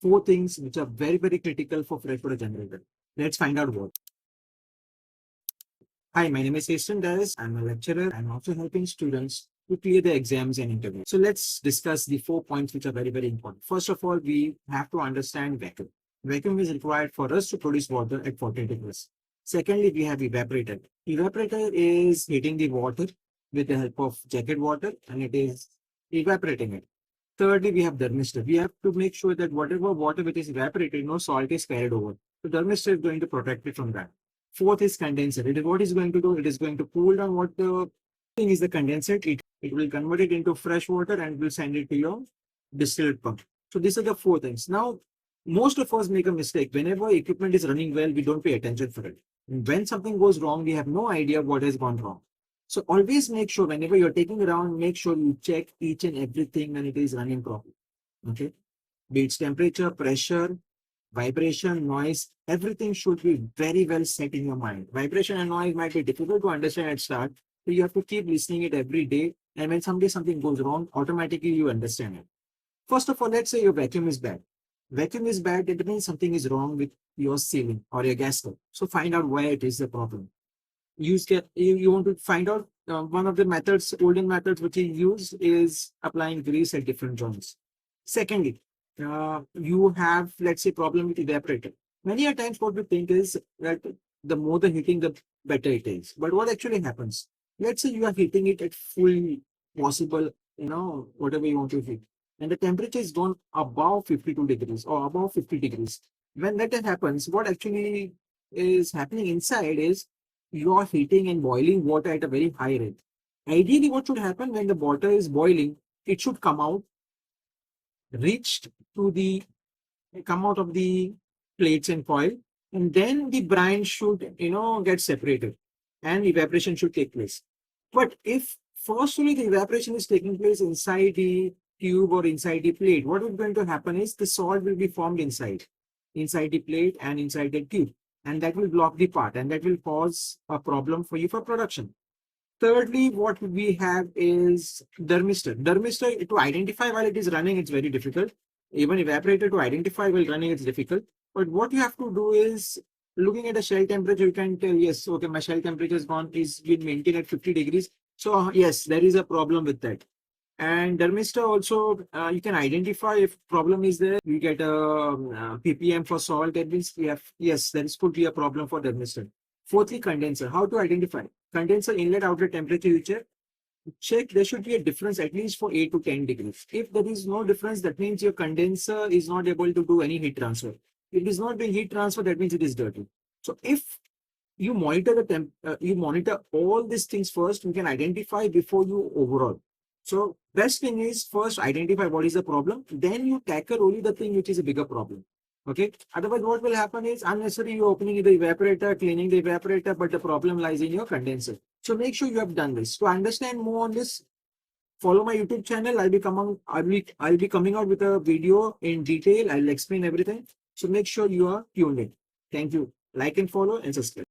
four things which are very, very critical for freshwater generator. Let's find out what. Hi, my name is Jason Darius. I'm a lecturer. I'm also helping students to clear the exams and interviews. So let's discuss the 4 points which are very, very important. First of all, we have to understand vacuum. Vacuum is required for us to produce water at 40 degrees. Secondly, we have evaporator. Evaporator is heating the water with the help of jacket water and it is evaporating it. Thirdly, we have thermistor. We have to make sure that whatever water which is evaporated, no salt is carried over. So thermistor is going to protect it from that. Fourth is condenser. It is what is going to do? It is going to cool down what the thing is the condensate. It will convert it into fresh water and will send it to your distilled pump. So these are the four things. Now, most of us make a mistake. Whenever equipment is running well, we don't pay attention for it. And when something goes wrong, we have no idea what has gone wrong. So always make sure whenever you're taking around, make sure you check each and everything when it is running properly. Okay. Be it temperature, pressure, vibration, noise, everything should be very well set in your mind. Vibration and noise might be difficult to understand at start, so you have to keep listening it every day. And when someday something goes wrong, automatically you understand it. First of all, let's say your vacuum is bad. Vacuum is bad, it means something is wrong with your ceiling or your gasket. So find out why it is the problem. You want to find out one of the methods, olden methods which is used is applying grease at different joints. Secondly, you have, let's say, problem with evaporator. Many a times what we think is that the more the heating, the better it is. But what actually happens? Let's say you are heating it at full possible, whatever you want to heat. And the temperature is gone above 52 degrees or above 50 degrees. When that happens, what actually is happening inside is you are heating and boiling water at a very high rate. Ideally, what should happen when the water is boiling, it should come out come out of the plates and coil, and then the brine should get separated and evaporation should take place. But if firstly the evaporation is taking place inside the tube or inside the plate, what is going to happen is the salt will be formed inside the plate and inside the tube, and that will block the part and that will cause a problem for you for production. Thirdly, what we have is thermistor. Thermistor, to identify while it is running, it's very difficult. Even evaporator to identify while running, it's difficult. But what you have to do is, looking at the shell temperature, you can tell, yes, okay, my shell temperature is been maintained at 50 degrees. So yes, there is a problem with that. And thermistor also, you can identify if problem is there. You get a ppm for salt. That means yes, there could be a problem for thermistor. Fourthly, condenser. How to identify? Condenser inlet outlet temperature you check there should be a difference at least for 8 to 10 degrees. If there is no difference, that means your condenser is not able to do any heat transfer. If it is not doing heat transfer, that means it is dirty. So if you monitor you monitor all these things first, you can identify before you overall. So best thing is first identify what is the problem, then you tackle only the thing which is a bigger problem. Okay. Otherwise, what will happen is unnecessarily you're opening the evaporator, cleaning the evaporator, but the problem lies in your condenser. So make sure you have done this. To understand more on this, follow my YouTube channel. I'll be coming out with a video in detail. I'll explain everything. So make sure you are tuned in. Thank you. Like and follow and subscribe.